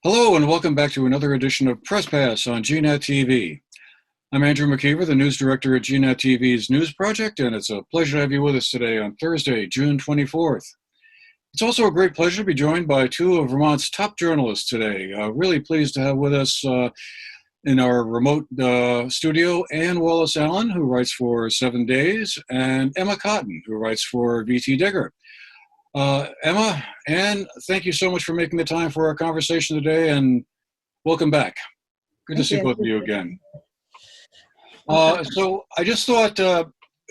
Hello and welcome back to another edition of Press Pass on GNAT-TV. I'm Andrew McKeever, the news director at GNAT-TV's News Project, and it's a pleasure to have you with us today on Thursday, June 24th. It's also a great pleasure to be joined by two of Vermont's top journalists today. Really pleased to have with us in our remote studio, Anne Wallace Allen, who writes for 7 Days, and Emma Cotton, who writes for VTDigger. Emma, Anne, thank you so much for making the time for our conversation today, and welcome back. Good to see both of you again. So I just thought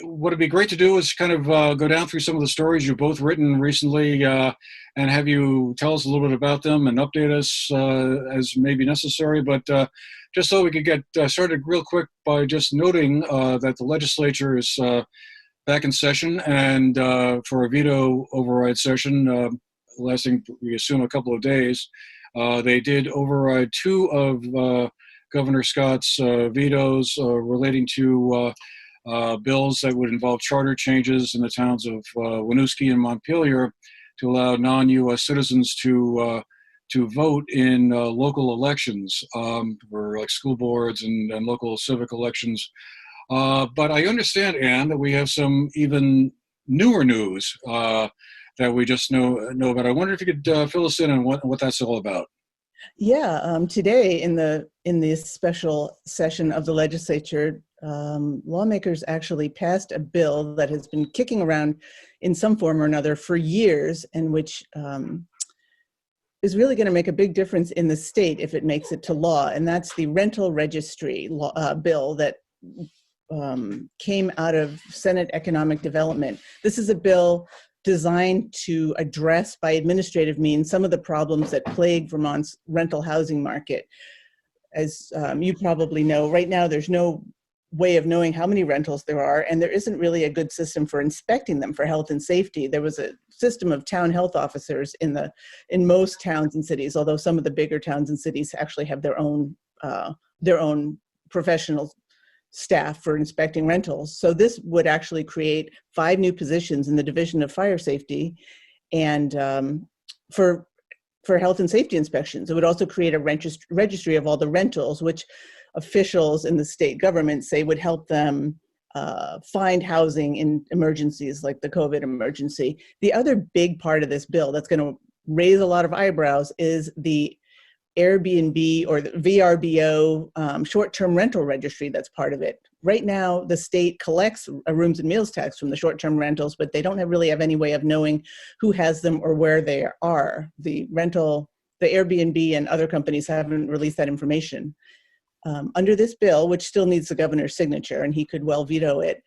what would be great to do is kind of go down through some of the stories you've both written recently and have you tell us a little bit about them and update us as may be necessary. But just so we could get started real quick by just noting that the legislature is back in session, and for a veto override session, lasting, we assume, a couple of days. They did override two of Governor Scott's vetoes relating to bills that would involve charter changes in the towns of Winooski and Montpelier to allow non-U.S. citizens to vote in local elections for like school boards and local civic elections. But I understand, Anne, that we have some even newer news that we just know about. I wonder if you could fill us in on what that's all about. Yeah, today in this special session of the legislature, lawmakers actually passed a bill that has been kicking around in some form or another for years, and which is really going to make a big difference in the state if it makes it to law. And that's the rental registry bill that came out of Senate Economic Development. This is a bill designed to address by administrative means some of the problems that plague Vermont's rental housing market. As you probably know, right now there's no way of knowing how many rentals there are, and there isn't really a good system for inspecting them for health and safety. There was a system of town health officers in most towns and cities, although some of the bigger towns and cities actually have their own professional staff for inspecting rentals. So this would actually create 5 new positions in the Division of Fire Safety and for health and safety inspections. It would also create a registry of all the rentals, which officials in the state government say would help them find housing in emergencies like the COVID emergency. The other big part of this bill that's going to raise a lot of eyebrows is the Airbnb or the VRBO short-term rental registry that's part of it. Right now, the state collects a rooms and meals tax from the short-term rentals, but they don't really have any way of knowing who has them or where they are. The Airbnb and other companies haven't released that information. Under this bill, which still needs the governor's signature, and he could well veto it,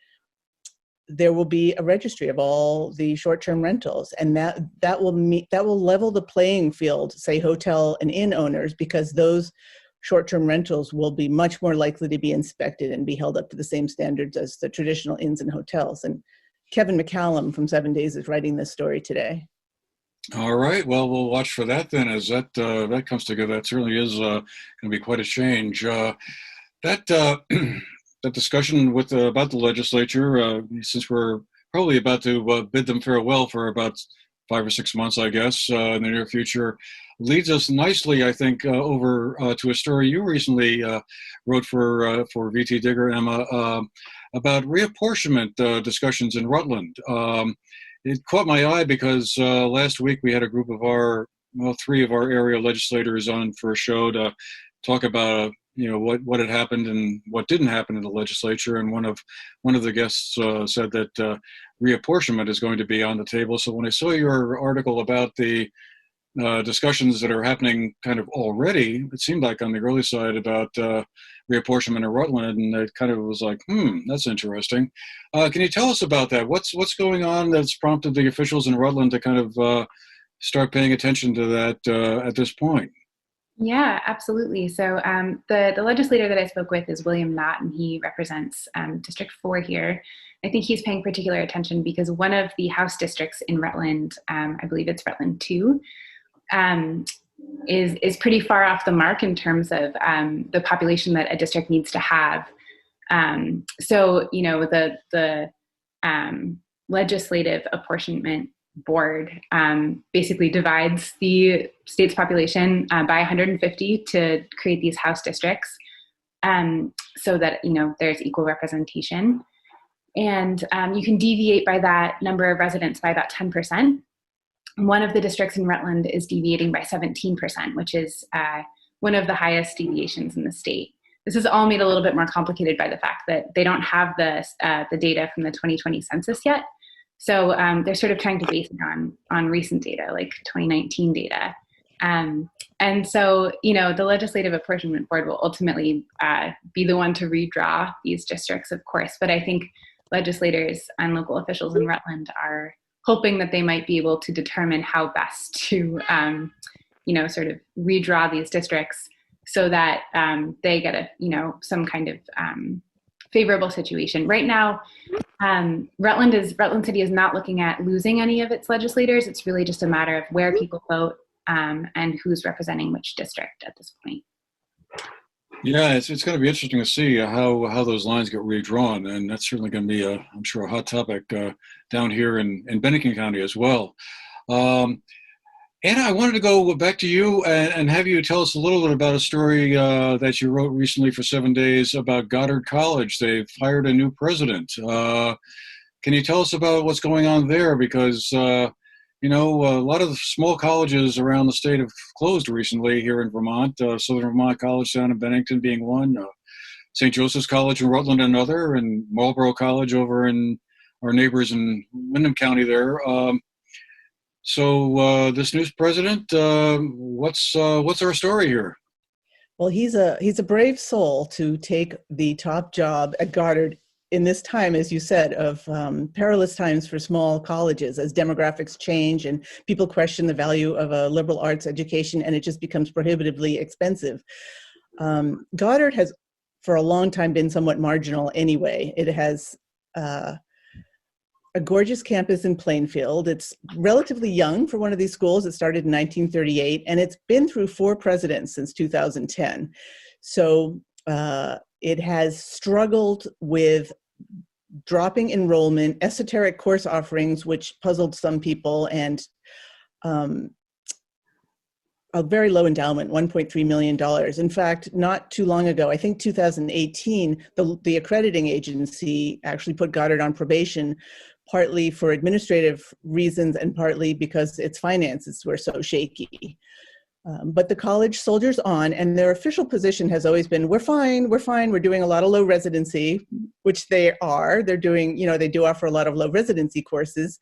there will be a registry of all the short-term rentals, and that will level the playing field, say hotel and inn owners, because those short-term rentals will be much more likely to be inspected and be held up to the same standards as the traditional inns and hotels. And Kevin McCallum from 7 Days is writing this story today. All right. Well, we'll watch for that then as that comes together. That certainly is going to be quite a change. That discussion about the legislature, since we're probably about to bid them farewell for about 5 or 6 months, I guess, in the near future, leads us nicely, I think, over to a story you recently wrote for VTDigger, Emma, about reapportionment discussions in Rutland. It caught my eye because last week we had a group of 3 of our area legislators on for a show to talk about what had happened and what didn't happen in the legislature, and one of the guests said that reapportionment is going to be on the table. So when I saw your article about the discussions that are happening kind of already, it seemed like on the early side about reapportionment in Rutland, and it kind of was like, that's interesting. Can you tell us about that? What's going on that's prompted the officials in Rutland to kind of start paying attention to that at this point? Yeah, absolutely. So the legislator that I spoke with is William Knott, and he represents District 4 here. I think he's paying particular attention because one of the House districts in Rutland, I believe it's Rutland 2, is pretty far off the mark in terms of the population that a district needs to have. So the legislative apportionment board basically divides the state's population by 150 to create these House districts, so that there's equal representation. And you can deviate by that number of residents by about 10%. One of the districts in Rutland is deviating by 17%, which is one of the highest deviations in the state. This is all made a little bit more complicated by the fact that they don't have the data from the 2020 census yet. So they're sort of trying to base it on recent data, like 2019 data. And so, the Legislative Apportionment Board will ultimately be the one to redraw these districts, of course. But I think legislators and local officials in Rutland are hoping that they might be able to determine how best to, sort of redraw these districts so that they get some kind of favorable situation. Right now, Rutland City is not looking at losing any of its legislators. It's really just a matter of where people vote and who's representing which district at this point. Yeah, it's going to be interesting to see how those lines get redrawn, and that's certainly going to be, I'm sure, a hot topic down here in Bennington County as well. Anna, I wanted to go back to you and have you tell us a little bit about a story that you wrote recently for 7 Days about Goddard College. They've hired a new president. Can you tell us about what's going on there? Because a lot of the small colleges around the state have closed recently here in Vermont. Southern Vermont College down in Bennington being one, St. Joseph's College in Rutland another, and Marlborough College over in our neighbors in Windham County there. So this new president, what's our story here? Well, he's a brave soul to take the top job at Goddard in this time, as you said, of perilous times for small colleges as demographics change and people question the value of a liberal arts education, and it just becomes prohibitively expensive. Goddard has, for a long time, been somewhat marginal anyway. It has a gorgeous campus in Plainfield. It's relatively young for one of these schools. It started in 1938, and it's been through 4 presidents since 2010. So it has struggled with dropping enrollment, esoteric course offerings, which puzzled some people, and a very low endowment, $1.3 million. In fact, not too long ago, I think 2018, the accrediting agency actually put Goddard on probation, partly for administrative reasons and partly because its finances were so shaky. But the college soldiers on, and their official position has always been, we're fine, we're doing a lot of low residency, which they are. They're doing, they do offer a lot of low residency courses.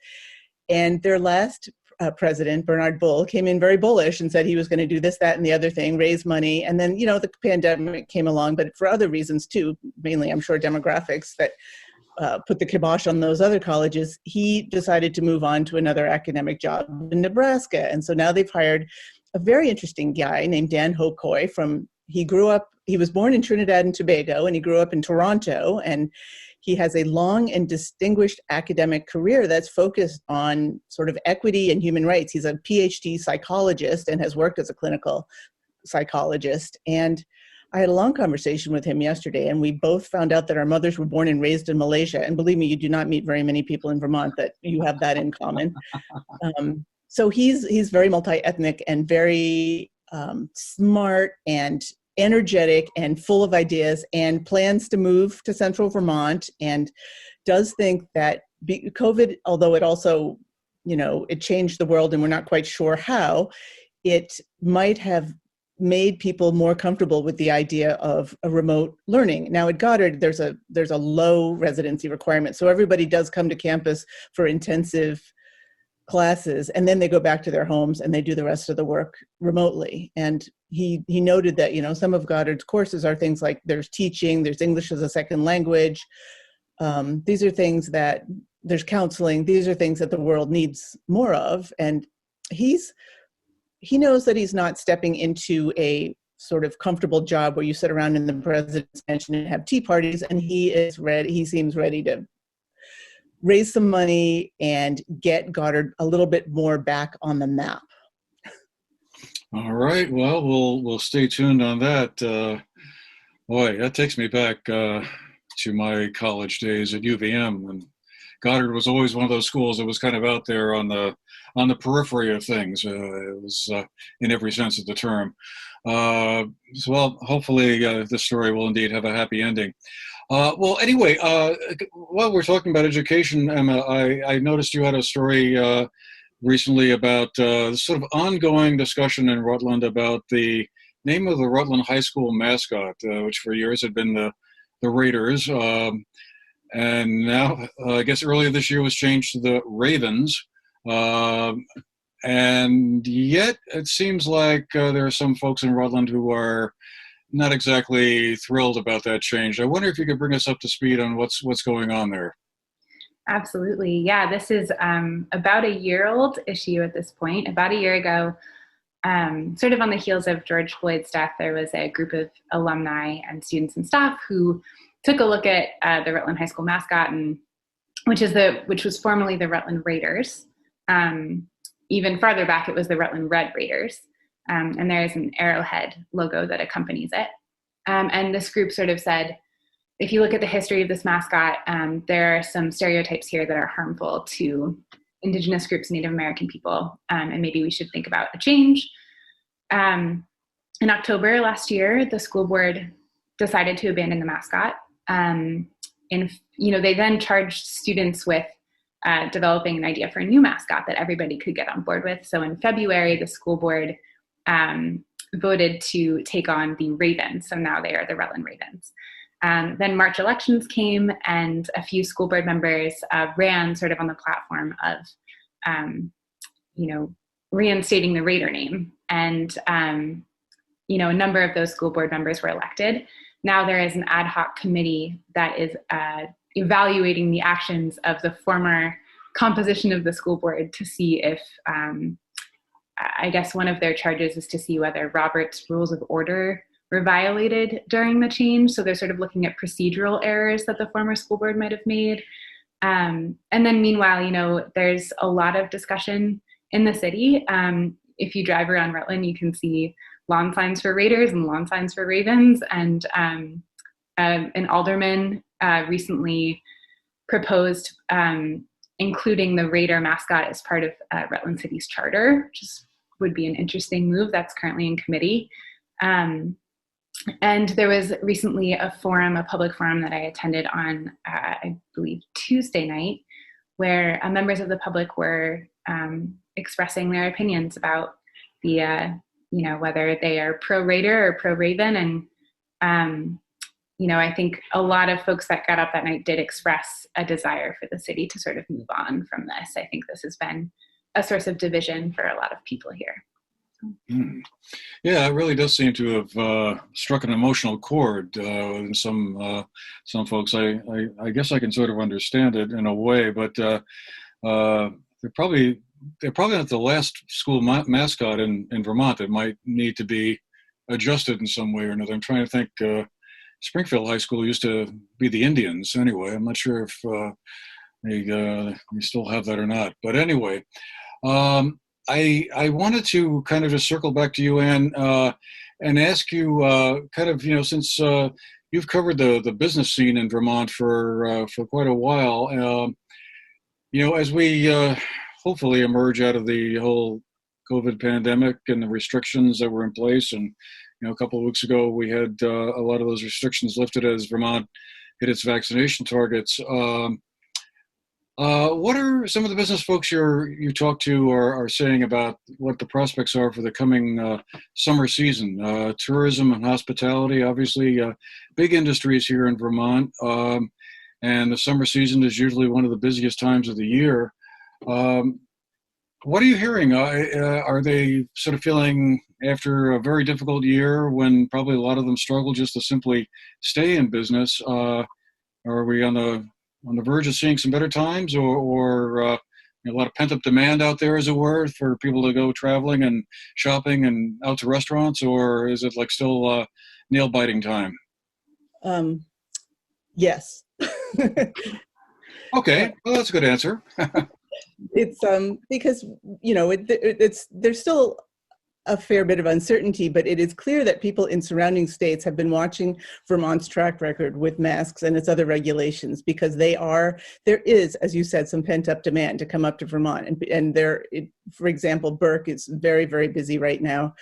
And their last president, Bernard Bull, came in very bullish and said he was going to do this, that, and the other thing, raise money. And then, the pandemic came along, but for other reasons too, mainly, I'm sure, demographics that put the kibosh on those other colleges. He decided to move on to another academic job in Nebraska. And so now they've hired a very interesting guy named Dan Hokoy he was born in Trinidad and Tobago, and he grew up in Toronto, and he has a long and distinguished academic career that's focused on sort of equity and human rights. He's a PhD psychologist and has worked as a clinical psychologist. And I had a long conversation with him yesterday, and we both found out that our mothers were born and raised in Malaysia. And believe me, you do not meet very many people in Vermont that you have that in common. So he's very multi-ethnic and very smart and energetic and full of ideas, and plans to move to central Vermont, and does think that COVID, although it also, it changed the world and we're not quite sure how, it might have made people more comfortable with the idea of a remote learning. Now at Goddard, there's a low residency requirement. So everybody does come to campus for intensive classes, and then they go back to their homes and they do the rest of the work remotely. And he noted that, some of Goddard's courses are things like there's teaching, there's English as a second language. These are things that, there's counseling, these are things that the world needs more of. And he knows that he's not stepping into a sort of comfortable job where you sit around in the president's mansion and have tea parties, and he seems ready to raise some money and get Goddard a little bit more back on the map. All right. Well, we'll stay tuned on that. Boy, that takes me back to my college days at UVM, when Goddard was always one of those schools that was kind of out there on the periphery of things. It was in every sense of the term. So, well, hopefully this story will indeed have a happy ending. Well, anyway, while we're talking about education, Emma, I noticed you had a story recently about sort of ongoing discussion in Rutland about the name of the Rutland High School mascot, which for years had been the Raiders. And now, I guess earlier this year was changed to the Ravens. And yet it seems like there are some folks in Rutland who are not exactly thrilled about that change. I wonder if you could bring us up to speed on what's going on there. Absolutely. Yeah, this is about a year-old issue at this point. About a year ago, sort of on the heels of George Floyd's death, there was a group of alumni and students and staff who took a look at the Rutland High School mascot, and which was formerly the Rutland Raiders. Even farther back, it was the Rutland Red Raiders. And there is an arrowhead logo that accompanies it. And this group sort of said, if you look at the history of this mascot, there are some stereotypes here that are harmful to Indigenous groups, Native American people, and maybe we should think about a change. In October last year, the school board decided to abandon the mascot. They then charged students with developing an idea for a new mascot that everybody could get on board with. So in February, the school board voted to take on the Ravens. So now they are the Rutland Ravens. Then March elections came, and a few school board members ran sort of on the platform of, reinstating the Raider name. And, a number of those school board members were elected. Now there is an ad hoc committee that is evaluating the actions of the former composition of the school board to see if, I guess one of their charges is to see whether Robert's Rules of Order were violated during the change. So they're sort of looking at procedural errors that the former school board might have made. And then meanwhile, there's a lot of discussion in the city. If you drive around Rutland, you can see lawn signs for Raiders and lawn signs for Ravens. And an alderman recently proposed including the Raider mascot as part of Rutland City's charter, which would be an interesting move. That's currently in committee. And there was recently a public forum that I attended on, I believe, Tuesday night, where members of the public were expressing their opinions about the, whether they are pro-Raider or pro-Raven. And, I think a lot of folks that got up that night did express a desire for the city to sort of move on from this. I think this has been a source of division for a lot of people here. Yeah, it really does seem to have struck an emotional chord in some folks. I guess I can sort of understand it in a way, but they're probably not the last school mascot in Vermont that might need to be adjusted in some way or another. I'm trying to think. Springfield High School used to be the Indians anyway. I'm not sure if they still have that or not. But anyway, I wanted to kind of just circle back to you, Anne, and ask you since you've covered the business scene in Vermont for quite a while, as we hopefully emerge out of the whole COVID pandemic and the restrictions that were in place, and a couple of weeks ago, we had a lot of those restrictions lifted as Vermont hit its vaccination targets. What are some of the business folks you talk to are saying about what the prospects are for the coming summer season? Tourism and hospitality, obviously, big industries here in Vermont, and the summer season is usually one of the busiest times of the year. What are you hearing? Are they sort of feeling, after a very difficult year when probably a lot of them struggle just to simply stay in business, are we on the verge of seeing some better times, or a lot of pent-up demand out there, as it were, for people to go traveling and shopping and out to restaurants, or is it like still nail-biting time? Yes. Okay, well, that's a good answer. It's because there's still a fair bit of uncertainty, but it is clear that people in surrounding states have been watching Vermont's track record with masks and its other regulations, because there is, as you said, some pent-up demand to come up to Vermont. And for example, Burke is very, very busy right now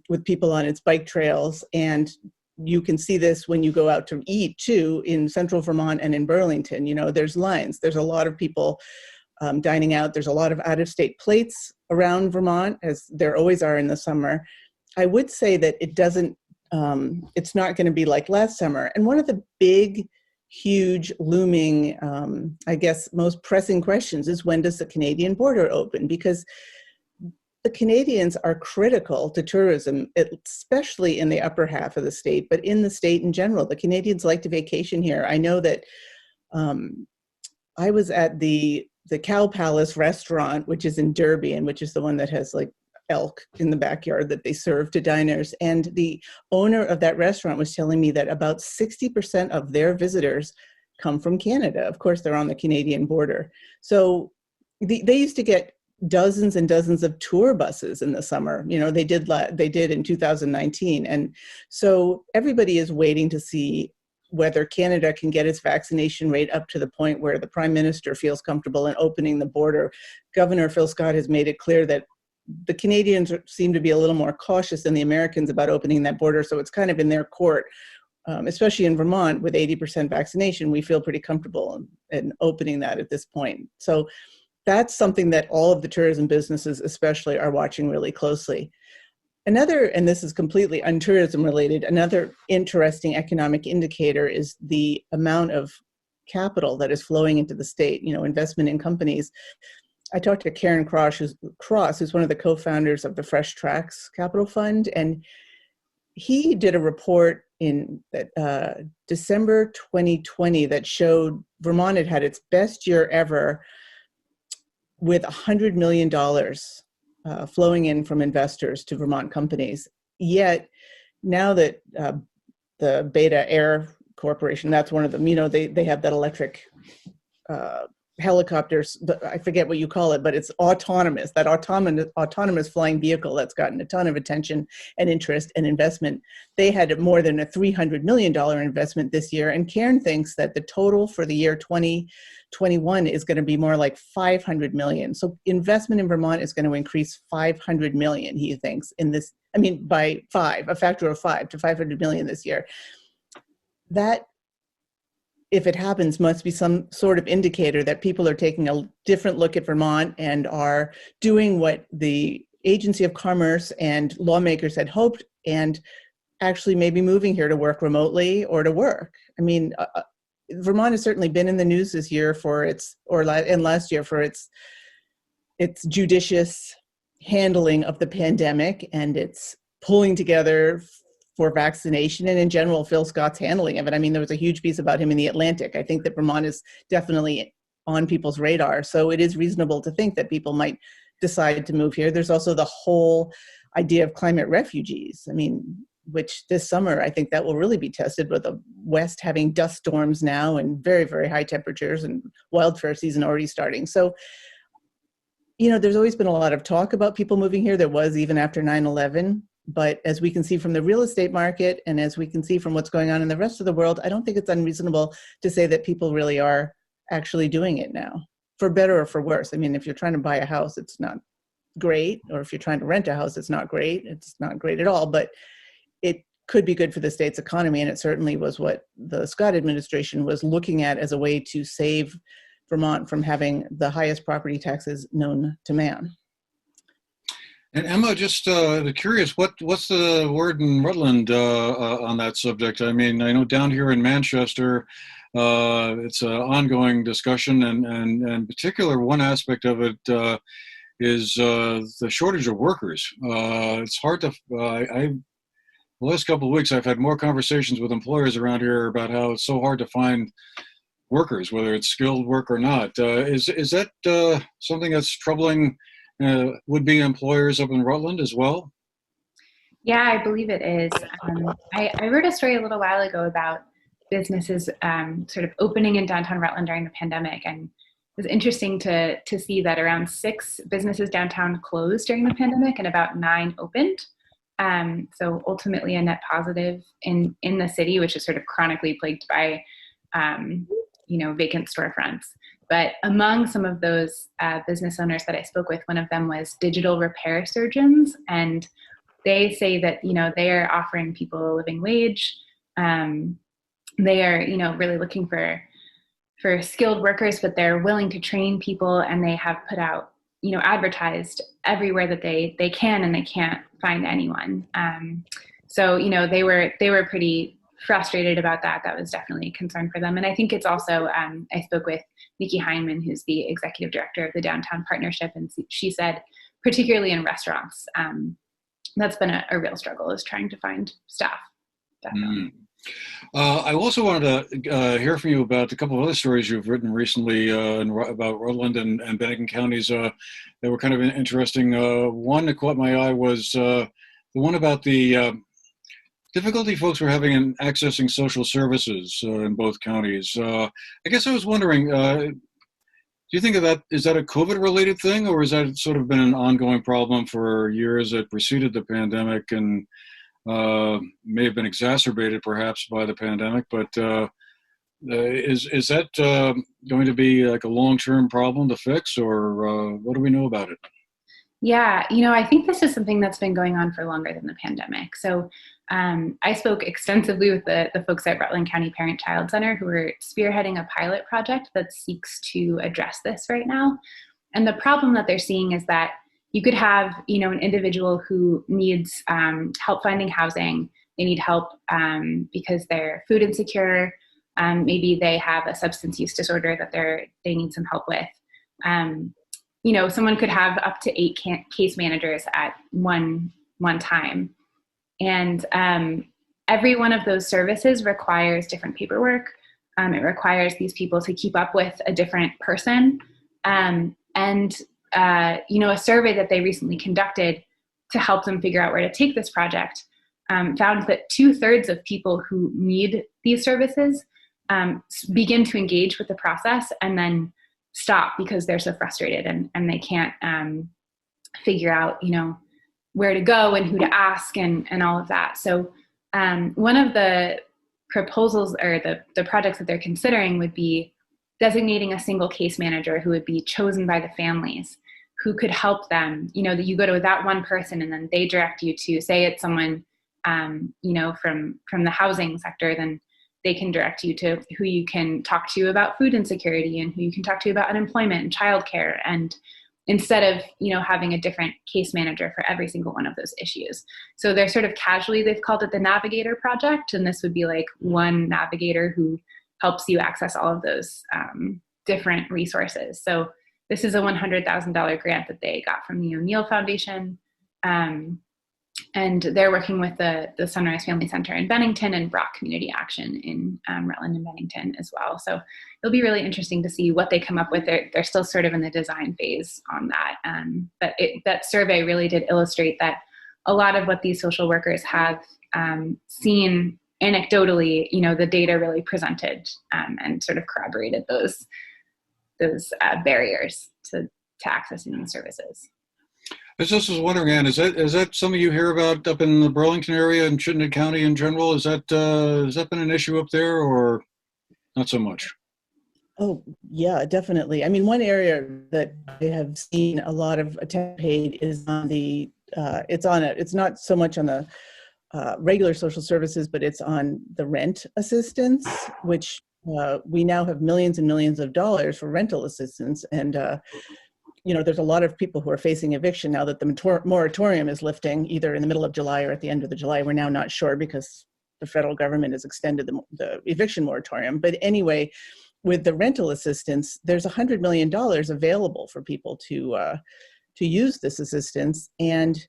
with people on its bike trails. And you can see this when you go out to eat too, in central Vermont and in Burlington. There's lines. There's a lot of people dining out. There's a lot of out-of-state plates around Vermont, as there always are in the summer. I would say that it's not going to be like last summer. And one of the big, huge, looming, I guess, most pressing questions is, when does the Canadian border open? Because the Canadians are critical to tourism, especially in the upper half of the state, but in the state in general. The Canadians like to vacation here. I know that I was at the Cow Palace restaurant, which is in Derby, and which is the one that has like elk in the backyard that they serve to diners. And the owner of that restaurant was telling me that about 60% of their visitors come from Canada. Of course, they're on the Canadian border. So they used to get dozens and dozens of tour buses in the summer. They did in 2019. And so everybody is waiting to see whether Canada can get its vaccination rate up to the point where the Prime Minister feels comfortable in opening the border. Governor Phil Scott has made it clear that the Canadians seem to be a little more cautious than the Americans about opening that border. So it's kind of in their court, especially in Vermont with 80% vaccination. We feel pretty comfortable in opening that at this point. So that's something that all of the tourism businesses especially are watching really closely. Another, and this is completely untourism related, another interesting economic indicator is the amount of capital that is flowing into the state, investment in companies. I talked to Karen Cross, who's one of the co-founders of the Fresh Tracks Capital Fund, and he did a report in December 2020 that showed Vermont had its best year ever, with $100 million flowing in from investors to Vermont companies. Yet now that the Beta Air Corporation, that's one of them, they have that electric helicopters, I forget what you call it, but it's autonomous, that autonomous flying vehicle that's gotten a ton of attention and interest and investment. They had more than a $300 million investment this year. And Karen thinks that the total for the year 2021 is going to be more like 500 million. So investment in Vermont is going to increase 500 million, he thinks, by a factor of 5 to 500 million this year. That, if it happens, must be some sort of indicator that people are taking a different look at Vermont and are doing what the Agency of Commerce and lawmakers had hoped, and actually maybe moving here to work remotely or to work. Vermont has certainly been in the news this year and last year for its judicious handling of the pandemic and its pulling together for vaccination, and in general, Phil Scott's handling of it. There was a huge piece about him in The Atlantic. I think that Vermont is definitely on people's radar. So it is reasonable to think that people might decide to move here. There's also the whole idea of climate refugees. Which this summer, I think that will really be tested, with the West having dust storms now and very, very high temperatures, and wildfire season already starting. So, there's always been a lot of talk about people moving here. There was even after 9/11. But as we can see from the real estate market, and as we can see from what's going on in the rest of the world, I don't think it's unreasonable to say that people really are actually doing it now, for better or for worse. If you're trying to buy a house, it's not great. Or if you're trying to rent a house, it's not great. It's not great at all. But it could be good for the state's economy, and it certainly was what the Scott administration was looking at as a way to save Vermont from having the highest property taxes known to man. And Emma, just curious, what's the word in Rutland on that subject? I know down here in Manchester, it's an ongoing discussion, and in particular, one aspect of it is the shortage of workers. It's hard to, the last couple of weeks, I've had more conversations with employers around here about how it's so hard to find workers, whether it's skilled work or not. Is that something that's troubling would-be employers up in Rutland as well? Yeah, I believe it is. I wrote a story a little while ago about businesses sort of opening in downtown Rutland during the pandemic, and was interesting to see that around 6 businesses downtown closed during the pandemic and about 9 opened. So ultimately a net positive in the city, which is sort of chronically plagued by, vacant storefronts. But among some of those business owners that I spoke with, one of them was digital repair surgeons. And they say that, they are offering people a living wage. They are, really looking for skilled workers, but they're willing to train people, and they have put out, advertised everywhere that they can, and they can't find anyone. So, they were pretty frustrated about that. That was definitely a concern for them. And I think it's also, I spoke with Nikki Heineman, who's the executive director of the Downtown Partnership, and she said, particularly in restaurants, that's been a real struggle, is trying to find staff. Definitely. I also wanted to hear from you about a couple of other stories you've written recently about Rutland and Bennington counties that were kind of interesting. One that caught my eye was the one about the difficulty folks were having in accessing social services in both counties. I guess I was wondering, do you think of that, is that a COVID-related thing, or has that sort of been an ongoing problem for years that preceded the pandemic and may have been exacerbated perhaps by the pandemic, but is that going to be like a long-term problem to fix, or what do we know about it? Yeah, I think this is something that's been going on for longer than the pandemic. So I spoke extensively with the folks at Rutland County Parent-Child Center, who are spearheading a pilot project that seeks to address this right now. And the problem that they're seeing is that you could have, an individual who needs help finding housing. They need help because they're food insecure. Maybe they have a substance use disorder that they need some help with. Someone could have up to 8 case managers at one time. And every one of those services requires different paperwork. It requires these people to keep up with a different person. A survey that they recently conducted to help them figure out where to take this project found that 2/3 of people who need these services begin to engage with the process and then stop because they're so frustrated and they can't figure out, where to go and who to ask and all of that. So one of the proposals or the projects that they're considering would be designating a single case manager who would be chosen by the families, who could help them. That you go to that one person and then they direct you to, say it's someone, from the housing sector, then they can direct you to who you can talk to about food insecurity and who you can talk to about unemployment and childcare. And instead of, having a different case manager for every single one of those issues. So they're sort of casually, they've called it the Navigator Project. And this would be like one navigator who helps you access all of those different resources. So this is a $100,000 grant that they got from the O'Neill Foundation. And they're working with the Sunrise Family Center in Bennington and Brock Community Action in Rutland and Bennington as well. So it'll be really interesting to see what they come up with. They're still sort of in the design phase on that. But that survey really did illustrate that a lot of what these social workers have seen anecdotally, the data really presented and sort of corroborated those barriers to accessing these services. I just was wondering, Anne, is that something you hear about up in the Burlington area and Chittenden County in general? Has that been an issue up there, or not so much? Oh, yeah, definitely. I mean, one area that I have seen a lot of attention paid is on it's not so much on the regular social services, but it's on the rent assistance, which we now have millions and millions of dollars for rental assistance. And, there's a lot of people who are facing eviction now that the moratorium is lifting, either in the middle of July or at the end of the July. We're now not sure because the federal government has extended the eviction moratorium. But anyway, with the rental assistance, there's $100 million available for people to use this assistance. And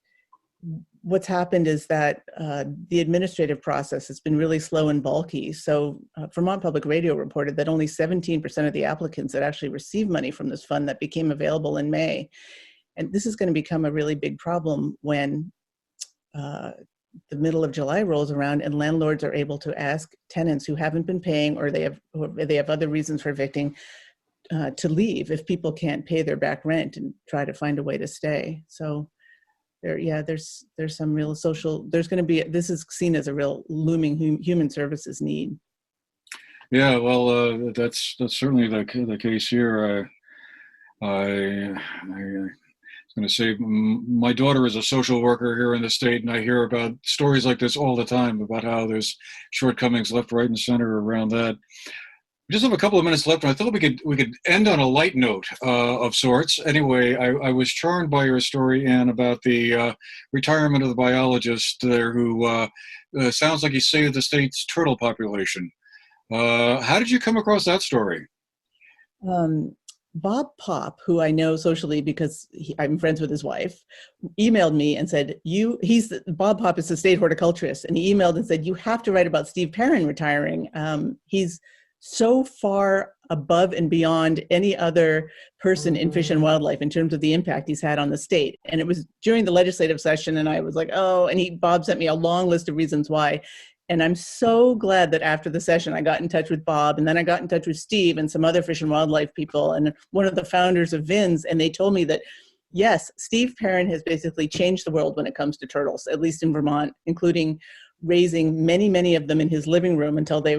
what's happened is that the administrative process has been really slow and bulky. So Vermont Public Radio reported that only 17% of the applicants that actually received money from this fund that became available in May. And this is going to become a really big problem when the middle of July rolls around and landlords are able to ask tenants who haven't been paying or they have other reasons for evicting to leave if people can't pay their back rent and try to find a way to stay. So there's some real social, this is seen as a real looming human services need. Yeah, well, that's certainly the case here. I was going to say, my daughter is a social worker here in the state, and I hear about stories like this all the time about how there's shortcomings left, right, and center around that. We just have a couple of minutes left, and I thought we could end on a light note of sorts. Anyway, I was charmed by your story, Anne, about the retirement of the biologist there who sounds like he saved the state's turtle population. How did you come across that story? Bob Pop, who I know socially because I'm friends with his wife, emailed me and said, Bob Pop is the state horticulturist, and he emailed and said, you have to write about Steve Perrin retiring. He's so far above and beyond any other person in fish and wildlife in terms of the impact he's had on the state. And it was during the legislative session, and I was like, oh, and Bob sent me a long list of reasons why. And I'm so glad that after the session, I got in touch with Bob, and then I got in touch with Steve and some other fish and wildlife people and one of the founders of VINS. And they told me that, yes, Steve Perrin has basically changed the world when it comes to turtles, at least in Vermont, including raising many, many of them in his living room until they,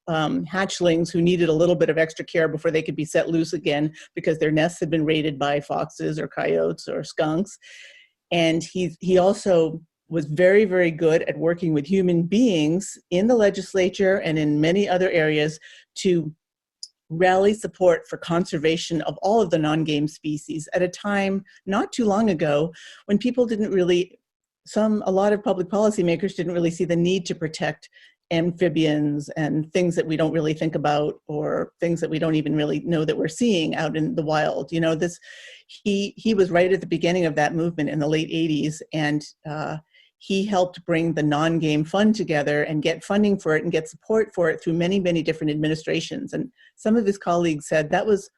hatchlings who needed a little bit of extra care before they could be set loose again because their nests had been raided by foxes or coyotes or skunks. And he also was very, very good at working with human beings in the legislature and in many other areas to rally support for conservation of all of the non-game species at a time not too long ago when people didn't really, a lot of public policymakers didn't really see the need to protect amphibians and things that we don't really think about, or things that we don't even really know that we're seeing out in the wild. He was right at the beginning of that movement in the late 80s, and he helped bring the non-game fund together and get funding for it and get support for it through many, many different administrations. And some of his colleagues said that was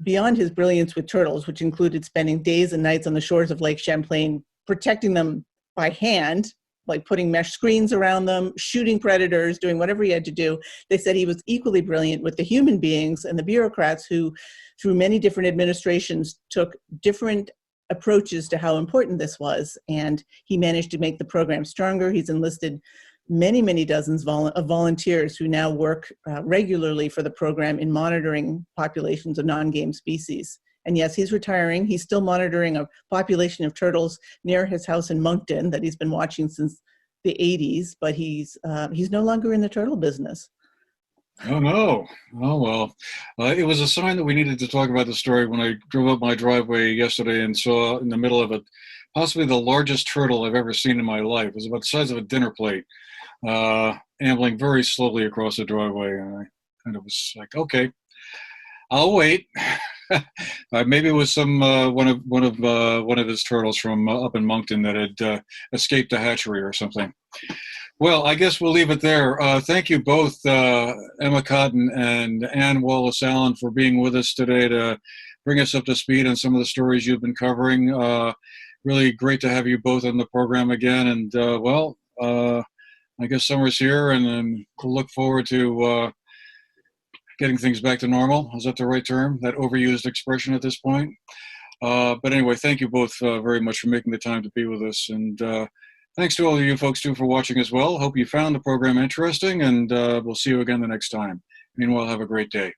beyond his brilliance with turtles, which included spending days and nights on the shores of Lake Champlain, protecting them by hand, like putting mesh screens around them, shooting predators, doing whatever he had to do. They said he was equally brilliant with the human beings and the bureaucrats who, through many different administrations, took different approaches to how important this was. And he managed to make the program stronger. He's enlisted many, many dozens of volunteers who now work regularly for the program in monitoring populations of non-game species. And yes, he's retiring. He's still monitoring a population of turtles near his house in Moncton that he's been watching since the 80s, but he's no longer in the turtle business. Oh, no. Oh, well. It was a sign that we needed to talk about the story when I drove up my driveway yesterday and saw in the middle of it possibly the largest turtle I've ever seen in my life. It was about the size of a dinner plate, ambling very slowly across the driveway. And I kind of was like, okay, I'll wait. Maybe it was some one of his turtles from up in Moncton that had escaped the hatchery or something. Well, I guess we'll leave it there. Thank you both, Emma Cotton and Anne Wallace Allen, for being with us today to bring us up to speed on some of the stories you've been covering. Really great to have you both on the program again. And I guess summer's here, and we'll look forward to getting things back to normal. Is that the right term? That overused expression at this point? But anyway, thank you both very much for making the time to be with us. And thanks to all of you folks too for watching as well. Hope you found the program interesting, and we'll see you again the next time. Meanwhile, have a great day.